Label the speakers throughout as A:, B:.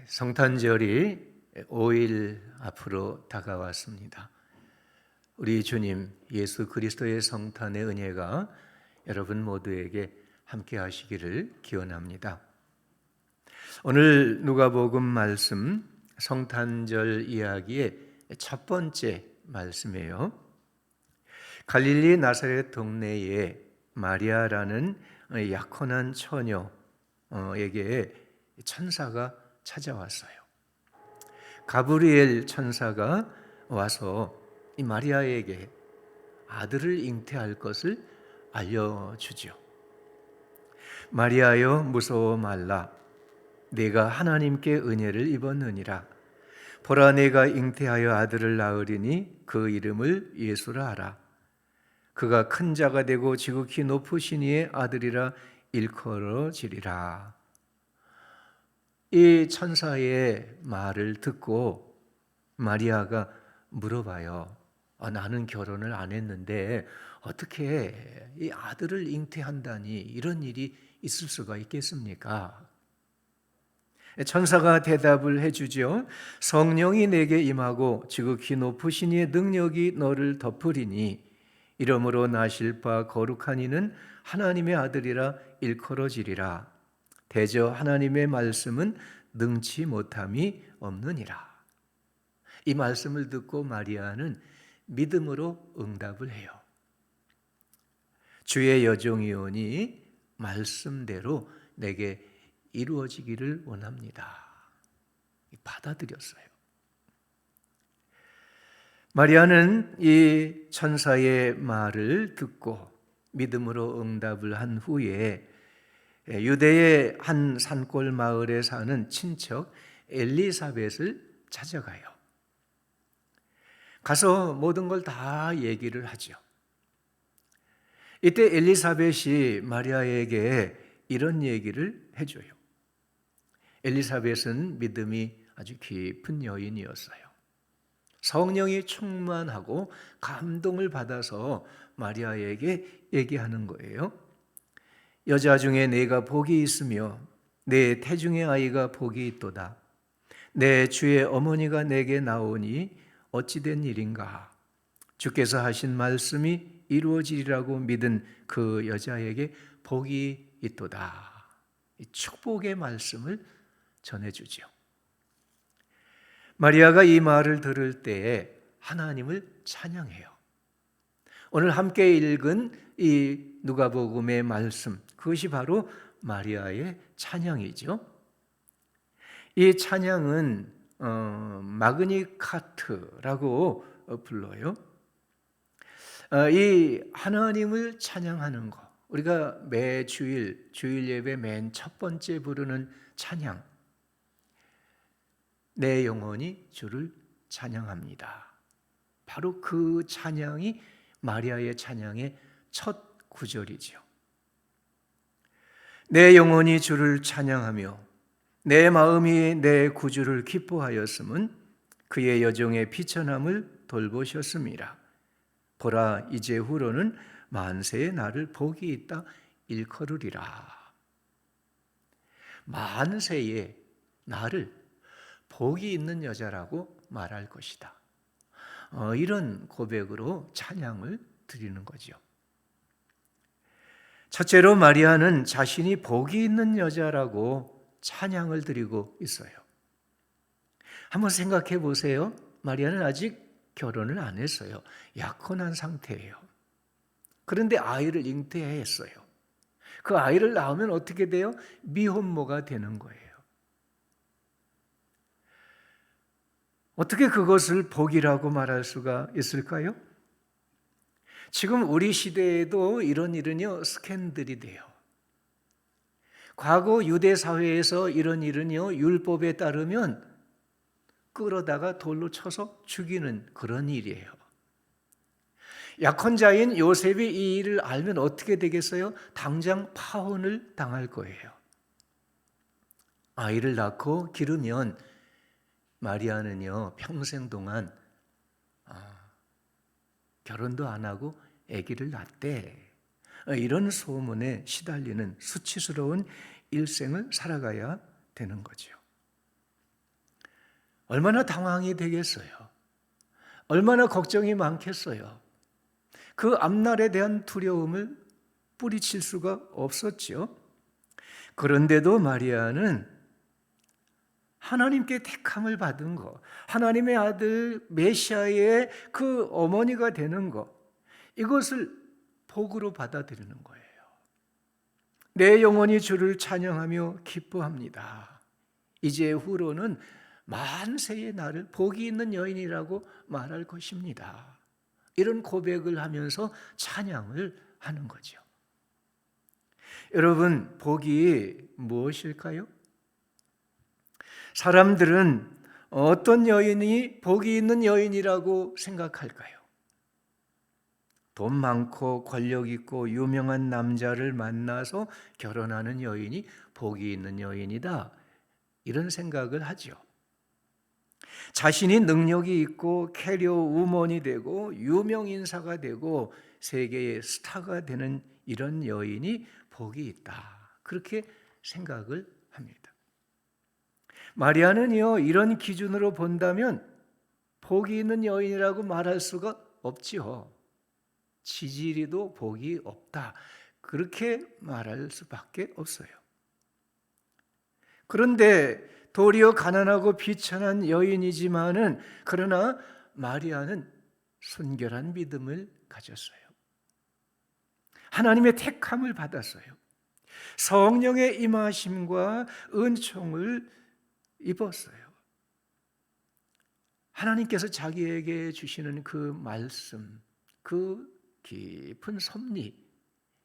A: 성탄절이 5일 앞으로 다가왔습니다. 우리 주님 예수 그리스도의 성탄의 은혜가 여러분 모두에게 함께 하시기를 기원합니다. 오늘 누가복음 말씀 성탄절 이야기의 첫 번째 말씀이에요. 갈릴리 나사렛 동네에 마리아라는 약혼한 처녀에게 천사가 찾아왔어요. 가브리엘 천사가 와서 이 마리아에게 아들을 잉태할 것을 알려주죠. 마리아여 무서워 말라. 내가 하나님께 은혜를 입었느니라. 보라 내가 잉태하여 아들을 낳으리니 그 이름을 예수라 하라. 그가 큰 자가 되고 지극히 높으신 이의 아들이라 일컬어지리라. 이 천사의 말을 듣고 마리아가 물어봐요. 나는 결혼을 안 했는데 어떻게 이 아들을 잉태한다니 이런 일이 있을 수가 있겠습니까? 천사가 대답을 해주죠. 성령이 내게 임하고 지극히 높으신 이의 능력이 너를 덮으리니 이러므로 나실 바 거룩한 이는 하나님의 아들이라 일컬어지리라. 대저 하나님의 말씀은 능치 못함이 없느니라. 이 말씀을 듣고 마리아는 믿음으로 응답을 해요. 주의 여종이오니 말씀대로 내게 이루어지기를 원합니다. 받아들였어요. 마리아는 이 천사의 말을 듣고 믿음으로 응답을 한 후에 유대의 한 산골 마을에 사는 친척 엘리사벳을 찾아가요. 가서 모든 걸 다 얘기를 하죠. 이때 엘리사벳이 마리아에게 이런 얘기를 해줘요. 엘리사벳은 믿음이 아주 깊은 여인이었어요. 성령이 충만하고 감동을 받아서 마리아에게 얘기하는 거예요. 여자 중에 내가 복이 있으며 내 태중의 아이가 복이 있도다. 내 주의 어머니가 내게 나오니 어찌된 일인가. 주께서 하신 말씀이 이루어지리라고 믿은 그 여자에게 복이 있도다. 이 축복의 말씀을 전해주죠. 마리아가 이 말을 들을 때에 하나님을 찬양해요. 오늘 함께 읽은 이 누가복음의 말씀, 그것이 바로 마리아의 찬양이죠. 이 찬양은 마그니카트라고 불러요. 이 하나님을 찬양하는 것, 우리가 매 주일 예배 맨 첫 번째 부르는 찬양, 내 영혼이 주를 찬양합니다. 바로 그 찬양이 마리아의 찬양의 첫 구절이죠. 내 영혼이 주를 찬양하며 내 마음이 내 구주를 기뻐하였음은 그의 여종의 비천함을 돌보셨습니다. 보라 이제후로는 만세의 나를 복이 있다 일컬으리라. 만세의 나를 복이 있는 여자라고 말할 것이다. 이런 고백으로 찬양을 드리는 거죠. 첫째로 마리아는 자신이 복이 있는 여자라고 찬양을 드리고 있어요. 한번 생각해 보세요. 마리아는 아직 결혼을 안 했어요. 약혼한 상태예요. 그런데 아이를 잉태했어요. 그 아이를 낳으면 어떻게 돼요? 미혼모가 되는 거예요. 어떻게 그것을 복이라고 말할 수가 있을까요? 지금 우리 시대에도 이런 일은요, 스캔들이 돼요. 과거 유대 사회에서 이런 일은요, 율법에 따르면 끌어다가 돌로 쳐서 죽이는 그런 일이에요. 약혼자인 요셉이 이 일을 알면 어떻게 되겠어요? 당장 파혼을 당할 거예요. 아이를 낳고 기르면 마리아는요, 평생 동안 결혼도 안 하고 아기를 낳대. 이런 소문에 시달리는 수치스러운 일생을 살아가야 되는 거죠. 얼마나 당황이 되겠어요. 얼마나 걱정이 많겠어요. 그 앞날에 대한 두려움을 뿌리칠 수가 없었죠. 그런데도 마리아는 하나님께 택함을 받은 것, 하나님의 아들 메시아의 그 어머니가 되는 것, 이것을 복으로 받아들이는 거예요. 내 영혼이 주를 찬양하며 기뻐합니다. 이제 후로는 만세의 나를 복이 있는 여인이라고 말할 것입니다. 이런 고백을 하면서 찬양을 하는 거죠. 여러분, 복이 무엇일까요? 사람들은 어떤 여인이 복이 있는 여인이라고 생각할까요? 돈 많고 권력 있고 유명한 남자를 만나서 결혼하는 여인이 복이 있는 여인이다, 이런 생각을 하죠. 자신이 능력이 있고 캐리어 우먼이 되고 유명 인사가 되고 세계의 스타가 되는 이런 여인이 복이 있다, 그렇게 생각을 합니다. 마리아는요, 이런 기준으로 본다면 복이 있는 여인이라고 말할 수가 없지요. 지지리도 복이 없다, 그렇게 말할 수밖에 없어요. 그런데 도리어 가난하고 비천한 여인이지만은, 그러나 마리아는 순결한 믿음을 가졌어요. 하나님의 택함을 받았어요. 성령의 임하심과 은총을 입었어요. 하나님께서 자기에게 주시는 그 말씀, 그 깊은 섭리,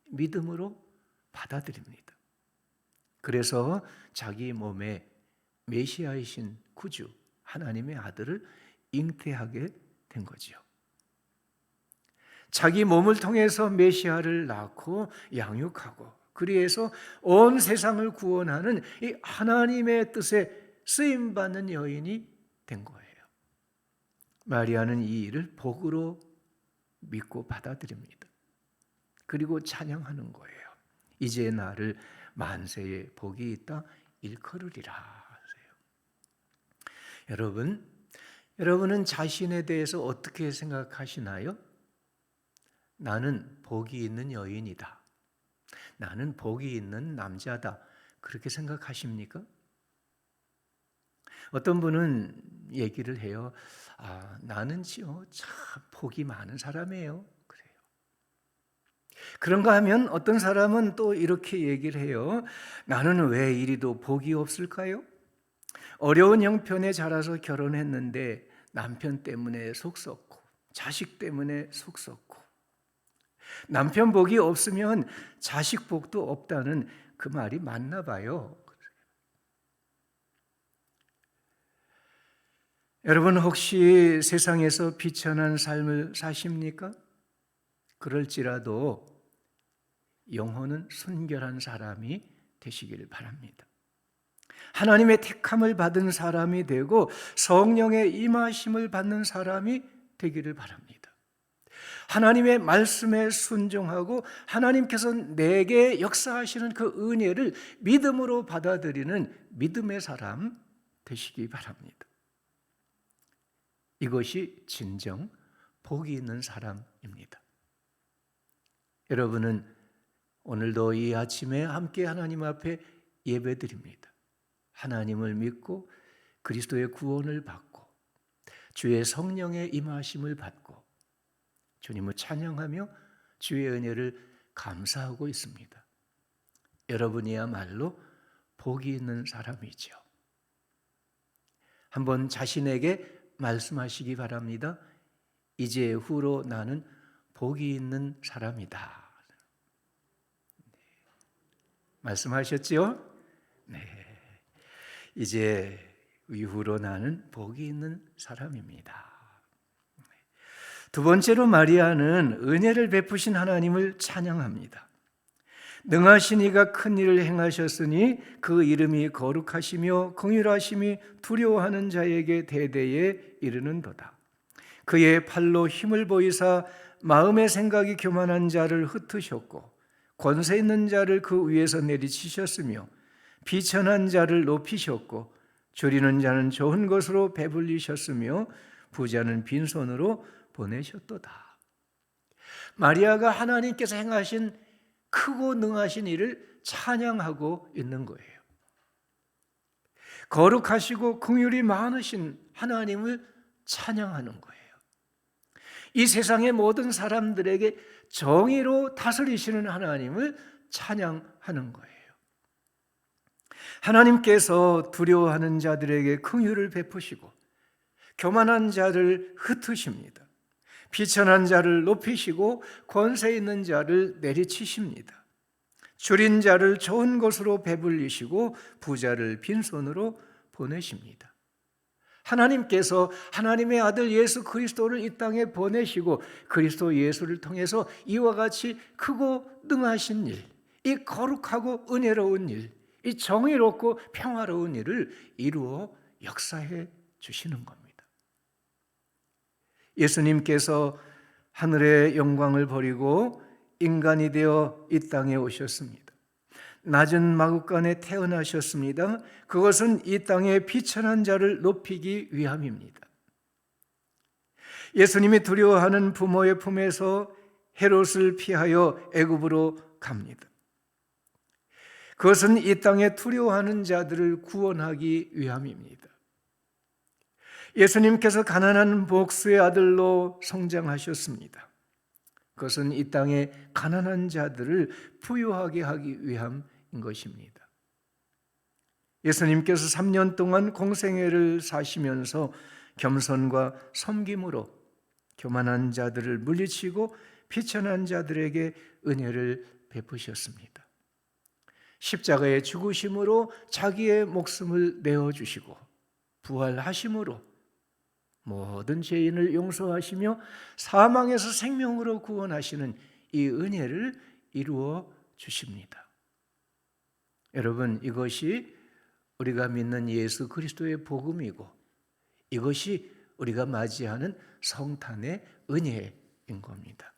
A: 믿음으로 받아들입니다. 그래서 자기 몸에 메시아이신 구주, 하나님의 아들을 잉태하게 된 거지요. 자기 몸을 통해서 메시아를 낳고 양육하고, 그리해서 온 세상을 구원하는 이 하나님의 뜻에 쓰임받는 여인이 된 거예요. 마리아는 이 일을 복으로 믿고 받아들입니다. 그리고 찬양하는 거예요. 이제 나를 만세의 복이 있다 일컬으리라. 여러분은 자신에 대해서 어떻게 생각하시나요? 나는 복이 있는 여인이다, 나는 복이 있는 남자다, 그렇게 생각하십니까? 어떤 분은 얘기를 해요. 나는요 참 복이 많은 사람이에요, 그래요. 그런가 하면 어떤 사람은 또 이렇게 얘기를 해요. 나는 왜 이리도 복이 없을까요? 어려운 형편에 자라서 결혼했는데 남편 때문에 속 썩고, 자식 때문에 속 썩고, 남편 복이 없으면 자식 복도 없다는 그 말이 맞나 봐요. 여러분, 혹시 세상에서 비천한 삶을 사십니까? 그럴지라도 영혼은 순결한 사람이 되시기를 바랍니다. 하나님의 택함을 받은 사람이 되고 성령의 임하심을 받는 사람이 되기를 바랍니다. 하나님의 말씀에 순종하고 하나님께서 내게 역사하시는 그 은혜를 믿음으로 받아들이는 믿음의 사람 되시기 바랍니다. 이것이 진정 복이 있는 사람입니다. 여러분은 오늘도 이 아침에 함께 하나님 앞에 예배드립니다. 하나님을 믿고 그리스도의 구원을 받고 주의 성령의 임하심을 받고 주님을 찬양하며 주의 은혜를 감사하고 있습니다. 여러분이야말로 복이 있는 사람이죠. 한번 자신에게 말씀하시기 바랍니다. 이제 후로 나는 복이 있는 사람이다. 말씀하셨지요? 네. 이제 이후로 나는 복이 있는 사람입니다. 두 번째로 마리아는 은혜를 베푸신 하나님을 찬양합니다. 능하신 이가 큰 일을 행하셨으니 그 이름이 거룩하시며 긍휼하심이 두려워하는 자에게 대대에 이르는도다. 그의 팔로 힘을 보이사 마음의 생각이 교만한 자를 흩으셨고 권세 있는 자를 그 위에서 내리치셨으며 비천한 자를 높이셨고 줄이는 자는 좋은 것으로 배불리셨으며 부자는 빈손으로 보내셨도다. 마리아가 하나님께서 행하신 크고 능하신 일을 찬양하고 있는 거예요. 거룩하시고 긍휼이 많으신 하나님을 찬양하는 거예요. 이 세상의 모든 사람들에게 정의로 다스리시는 하나님을 찬양하는 거예요. 하나님께서 두려워하는 자들에게 긍휼을 베푸시고 교만한 자를 흩으십니다. 비천한 자를 높이시고 권세 있는 자를 내리치십니다. 줄인 자를 좋은 것으로 배불리시고 부자를 빈손으로 보내십니다. 하나님께서 하나님의 아들 예수 그리스도를 이 땅에 보내시고 그리스도 예수를 통해서 이와 같이 크고 능하신 일, 이 거룩하고 은혜로운 일, 이 정의롭고 평화로운 일을 이루어 역사해 주시는 겁니다. 예수님께서 하늘의 영광을 버리고 인간이 되어 이 땅에 오셨습니다. 낮은 마구간에 태어나셨습니다. 그것은 이 땅의 비천한 자를 높이기 위함입니다. 예수님이 두려워하는 부모의 품에서 헤롯을 피하여 애굽으로 갑니다. 그것은 이 땅에 두려워하는 자들을 구원하기 위함입니다. 예수님께서 가난한 목수의 아들로 성장하셨습니다. 그것은 이 땅에 가난한 자들을 부유하게 하기 위함인 것입니다. 예수님께서 3년 동안 공생애를 사시면서 겸손과 섬김으로 교만한 자들을 물리치고 비천한 자들에게 은혜를 베푸셨습니다. 십자가의 죽으심으로 자기의 목숨을 내어주시고 부활하심으로 모든 죄인을 용서하시며 사망에서 생명으로 구원하시는 이 은혜를 이루어 주십니다. 여러분, 이것이 우리가 믿는 예수 그리스도의 복음이고 이것이 우리가 맞이하는 성탄의 은혜인 겁니다.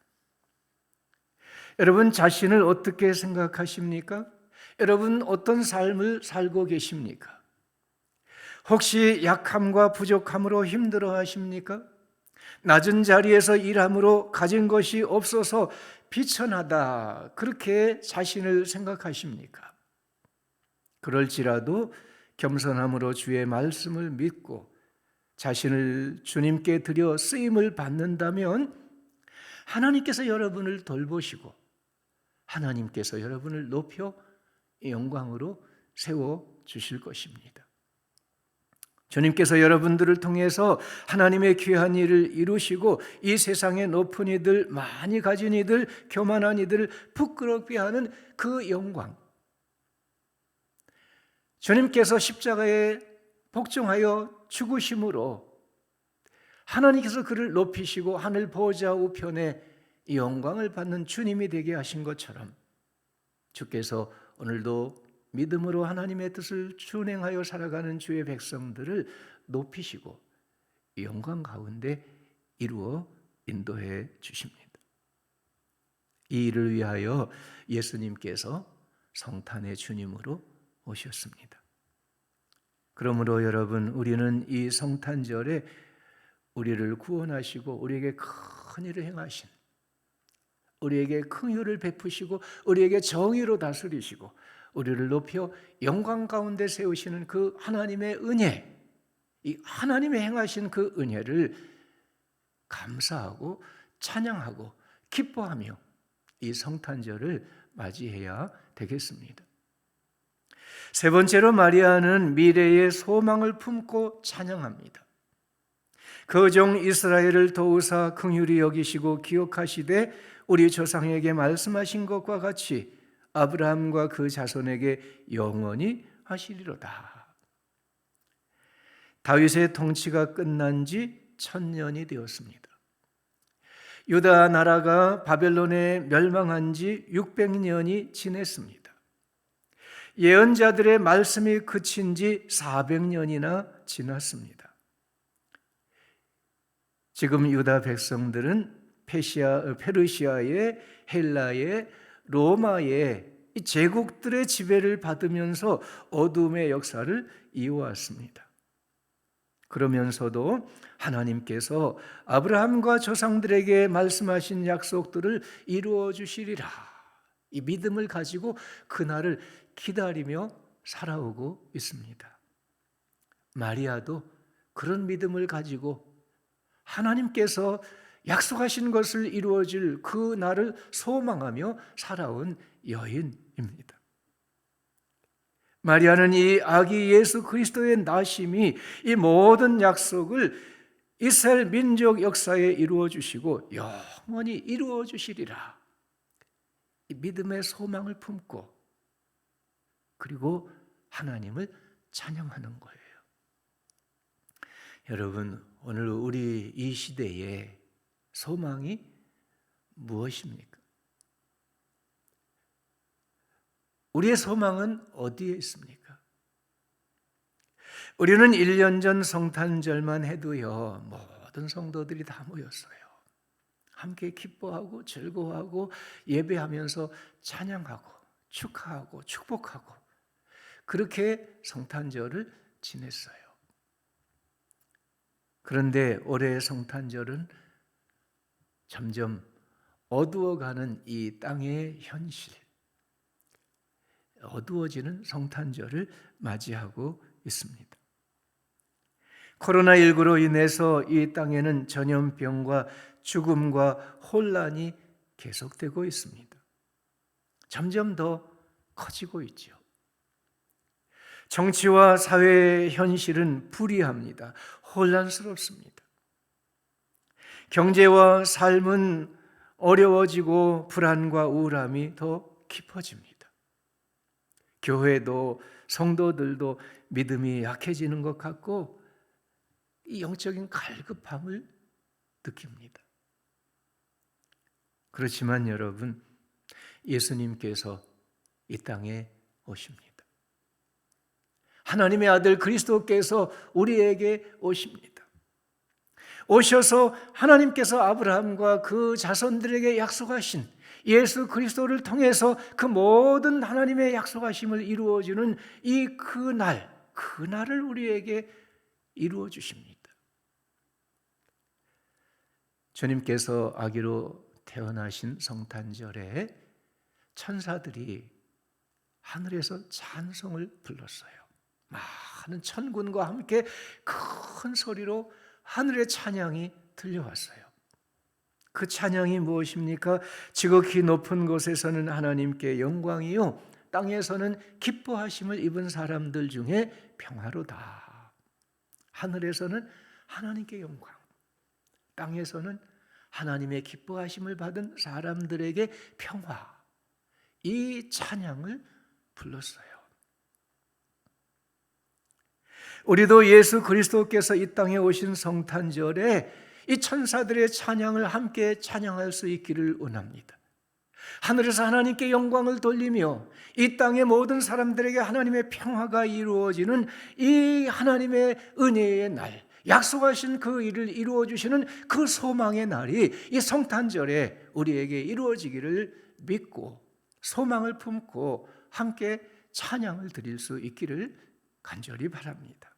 A: 여러분 자신을 어떻게 생각하십니까? 여러분 어떤 삶을 살고 계십니까? 혹시 약함과 부족함으로 힘들어 하십니까? 낮은 자리에서 일함으로 가진 것이 없어서 비천하다 그렇게 자신을 생각하십니까? 그럴지라도 겸손함으로 주의 말씀을 믿고 자신을 주님께 드려 쓰임을 받는다면 하나님께서 여러분을 돌보시고 하나님께서 여러분을 높여 영광으로 세워주실 것입니다. 주님께서 여러분들을 통해서 하나님의 귀한 일을 이루시고 이 세상의 높은 이들, 많이 가진 이들, 교만한 이들을 부끄럽게 하는 그 영광, 주님께서 십자가에 복종하여 죽으심으로 하나님께서 그를 높이시고 하늘 보좌 우편에 이 영광을 받는 주님이 되게 하신 것처럼 주께서 오늘도 믿음으로 하나님의 뜻을 준행하여 살아가는 주의 백성들을 높이시고 영광 가운데 이루어 인도해 주십니다. 이 일을 위하여 예수님께서 성탄의 주님으로 오셨습니다. 그러므로 여러분, 우리는 이 성탄절에 우리를 구원하시고 우리에게 큰 일을 행하신, 우리에게 긍휼을 베푸시고 우리에게 정의로 다스리시고 우리를 높여 영광 가운데 세우시는 그 하나님의 은혜, 이 하나님의 행하신 그 은혜를 감사하고 찬양하고 기뻐하며 이 성탄절을 맞이해야 되겠습니다. 세 번째로 마리아는 미래의 소망을 품고 찬양합니다. 그 종 이스라엘을 도우사 긍휼히 여기시고 기억하시되 우리 조상에게 말씀하신 것과 같이 아브라함과 그 자손에게 영원히 하시리로다. 다윗의 통치가 끝난 지 1000년이 되었습니다. 유다 나라가 바벨론에 멸망한 지 600년이 지냈습니다. 예언자들의 말씀이 그친 지 400년이나 지났습니다. 지금 유다 백성들은 페르시아의, 헬라의, 로마의 이 제국들의 지배를 받으면서 어둠의 역사를 이어왔습니다. 그러면서도 하나님께서 아브라함과 조상들에게 말씀하신 약속들을 이루어 주시리라, 이 믿음을 가지고 그날을 기다리며 살아오고 있습니다. 마리아도 그런 믿음을 가지고 하나님께서 약속하신 것을 이루어질 그 날을 소망하며 살아온 여인입니다. 마리아는 이 아기 예수 그리스도의 나심이 이 모든 약속을 이스라엘 민족 역사에 이루어 주시고 영원히 이루어 주시리라, 이 믿음의 소망을 품고 그리고 하나님을 찬양하는 거예요. 여러분, 오늘 우리 이 시대에 소망이 무엇입니까? 우리의 소망은 어디에 있습니까? 우리는 1년 전 성탄절만 해도요, 모든 성도들이 다 모였어요. 함께 기뻐하고 즐거워하고 예배하면서 찬양하고 축하하고 축복하고 그렇게 성탄절을 지냈어요. 그런데 올해의 성탄절은 점점 어두워가는 이 땅의 현실, 어두워지는 성탄절을 맞이하고 있습니다. 코로나19로 인해서 이 땅에는 전염병과 죽음과 혼란이 계속되고 있습니다. 점점 더 커지고 있죠. 정치와 사회의 현실은 불이합니다. 혼란스럽습니다. 경제와 삶은 어려워지고 불안과 우울함이 더 깊어집니다. 교회도 성도들도 믿음이 약해지는 것 같고 이 영적인 갈급함을 느낍니다. 그렇지만 여러분, 예수님께서 이 땅에 오십니다. 하나님의 아들 그리스도께서 우리에게 오십니다. 오셔서 하나님께서 아브라함과 그 자손들에게 약속하신 예수 그리스도를 통해서 그 모든 하나님의 약속하심을 이루어주는 이 그날을 우리에게 이루어 주십니다. 주님께서 아기로 태어나신 성탄절에 천사들이 하늘에서 찬송을 불렀어요. 많은 천군과 함께 큰 소리로 하늘의 찬양이 들려왔어요. 그 찬양이 무엇입니까? 지극히 높은 곳에서는 하나님께 영광이요, 땅에서는 기뻐하심을 입은 사람들 중에 평화로다. 하늘에서는 하나님께 영광, 땅에서는 하나님의 기뻐하심을 받은 사람들에게 평화, 이 찬양을 불렀어요. 우리도 예수 그리스도께서 이 땅에 오신 성탄절에 이 천사들의 찬양을 함께 찬양할 수 있기를 원합니다. 하늘에서 하나님께 영광을 돌리며 이 땅의 모든 사람들에게 하나님의 평화가 이루어지는 이 하나님의 은혜의 날, 약속하신 그 일을 이루어 주시는 그 소망의 날이 이 성탄절에 우리에게 이루어지기를 믿고 소망을 품고 함께 찬양을 드릴 수 있기를 간절히 바랍니다.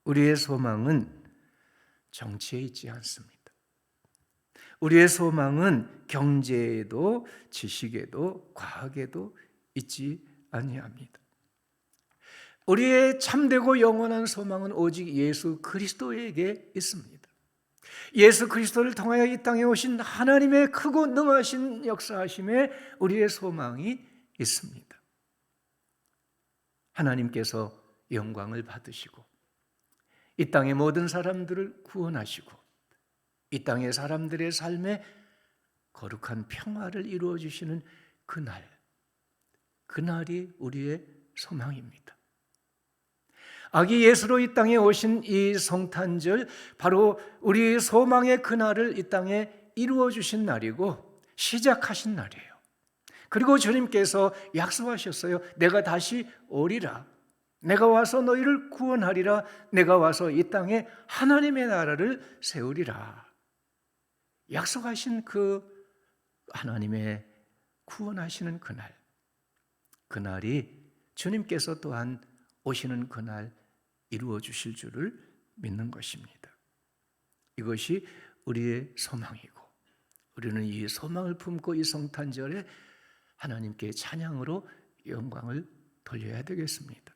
A: 우리의 소망은 정치에 있지 않습니다. 우리의 소망은 경제에도 지식에도 과학에도 있지 아니합니다. 우리의 참되고 영원한 소망은 오직 예수 그리스도에게 있습니다. 예수 그리스도를 통하여 이 땅에 오신 하나님의 크고 능하신 역사하심에 우리의 소망이 있습니다. 하나님께서 영광을 받으시고 이 땅의 모든 사람들을 구원하시고 이 땅의 사람들의 삶에 거룩한 평화를 이루어 주시는 그날이 우리의 소망입니다. 아기 예수로 이 땅에 오신 이 성탄절, 바로 우리 소망의 그날을 이 땅에 이루어 주신 날이고 시작하신 날이에요. 그리고 주님께서 약속하셨어요. 내가 다시 오리라. 내가 와서 너희를 구원하리라. 내가 와서 이 땅에 하나님의 나라를 세우리라. 약속하신 그 하나님의 구원하시는 그날이 주님께서 또한 오시는 그날입니다. 이루어 주실 줄을 믿는 것입니다. 이것이 우리의 소망이고, 우리는 이 소망을 품고 이 성탄절에 하나님께 찬양으로 영광을 돌려야 되겠습니다.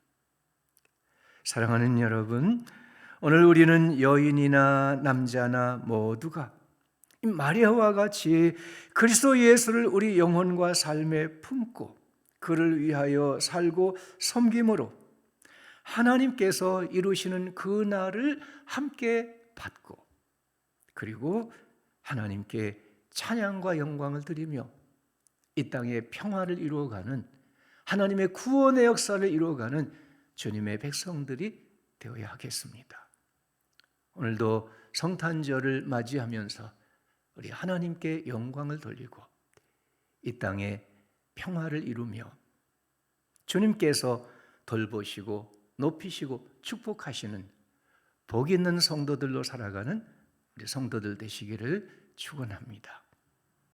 A: 사랑하는 여러분, 오늘 우리는 여인이나 남자나 모두가 이 마리아와 같이 그리스도 예수를 우리 영혼과 삶에 품고 그를 위하여 살고 섬김으로 하나님께서 이루시는 그 날을 함께 받고, 그리고 하나님께 찬양과 영광을 드리며 이 땅에 평화를 이루어가는, 하나님의 구원의 역사를 이루어가는 주님의 백성들이 되어야 하겠습니다. 오늘도 성탄절을 맞이하면서 우리 하나님께 영광을 돌리고 이 땅에 평화를 이루며 주님께서 돌보시고 높이시고 축복하시는 복 있는 성도들로 살아가는 우리 성도들 되시기를 축원합니다.